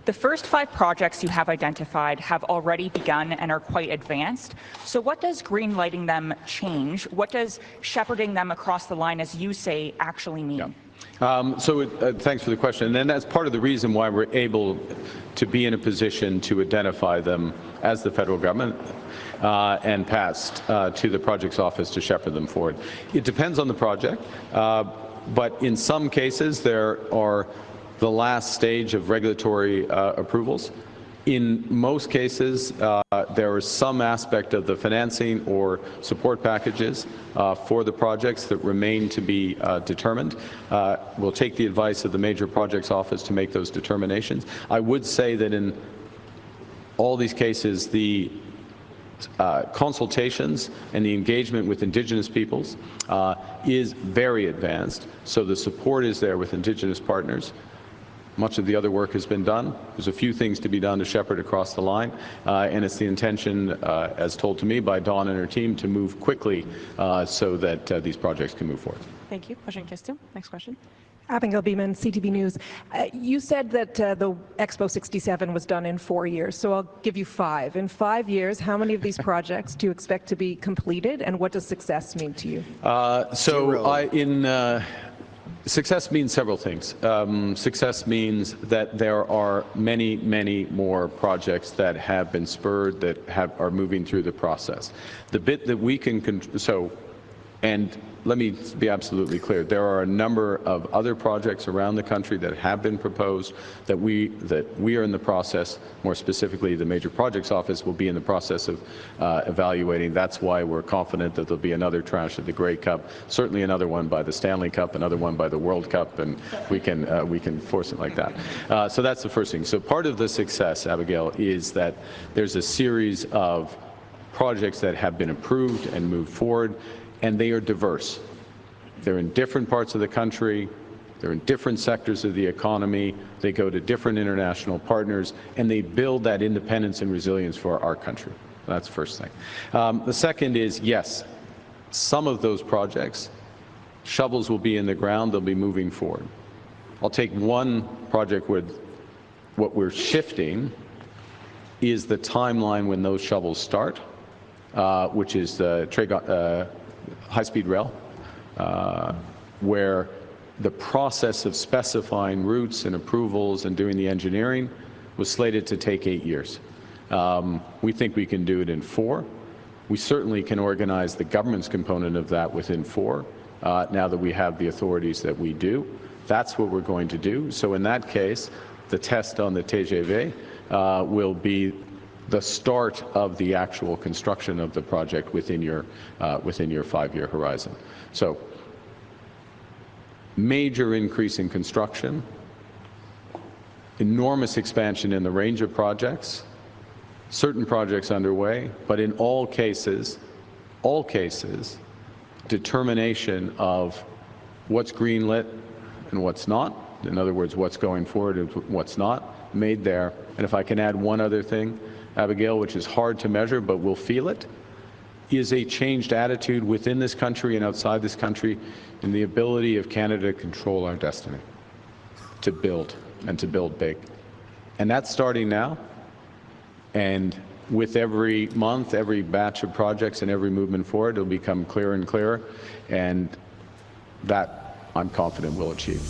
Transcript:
The first 5 projects you have identified have already begun and are quite advanced. So what does green-lighting them change? What does shepherding them across the line, as you say, actually mean? Yeah. Thanks for the question. And that's part of the reason why we're able to be in a position to identify them as the federal government and passed to the project's office to shepherd them forward. It depends on the project, but in some cases there are the last stage of regulatory approvals. In most cases, there is some aspect of the financing or support packages for the projects that remain to be determined. We'll take the advice of the Major Projects Office to make those determinations. I would say that in all these cases, the consultations and the engagement with Indigenous peoples is very advanced, so the support is there with Indigenous partners. Much of the other work has been done. There's a few things to be done to shepherd across the line, and it's the intention, as told to me by Dawn and her team, to move quickly so that these projects can move forward. Thank you. Next question. Abigail Beeman, CTV News. You said that the Expo 67 was done in 4 years, so I'll give you 5. In 5 years, how many of these projects do you expect to be completed, and what does success mean to you? Success means several things. Success means that there are many, many more projects that have been spurred, that are moving through the process. The bit that we can and let me be absolutely clear, there are a number of other projects around the country that have been proposed that we are in the process, more specifically the Major Projects Office will be in the process of evaluating. That's why we're confident that there'll be another tranche of the Grey Cup, certainly another one by the Stanley Cup, another one by the World Cup, and we can force it like that. So that's the first thing. So part of the success, Abigail, is that there's a series of projects that have been approved and moved forward, and they are diverse. They're in different parts of the country, they're in different sectors of the economy, they go to different international partners, and they build that independence and resilience for our country. That's the first thing. The second is, yes, some of those projects, shovels will be in the ground, they'll be moving forward. I'll take one project where what we're shifting is the timeline when those shovels start, which is the high-speed rail, where the process of specifying routes and approvals and doing the engineering was slated to take 8 years. We think we can do it in 4. We certainly can organize the government's component of that within 4, now that we have the authorities that we do. That's what we're going to do. So in that case, the test on the TGV will be the start of the actual construction of the project within your 5-year horizon. So major increase in construction, enormous expansion in the range of projects, certain projects underway, but in all cases, determination of what's greenlit and what's not. In other words, what's going forward and what's not, made there. And if I can add one other thing, Abigail, which is hard to measure, but we'll feel it, is a changed attitude within this country and outside this country in the ability of Canada to control our destiny, to build, and to build big. And that's starting now. And with every month, every batch of projects and every movement forward, it'll become clearer and clearer. And that, I'm confident, we'll achieve.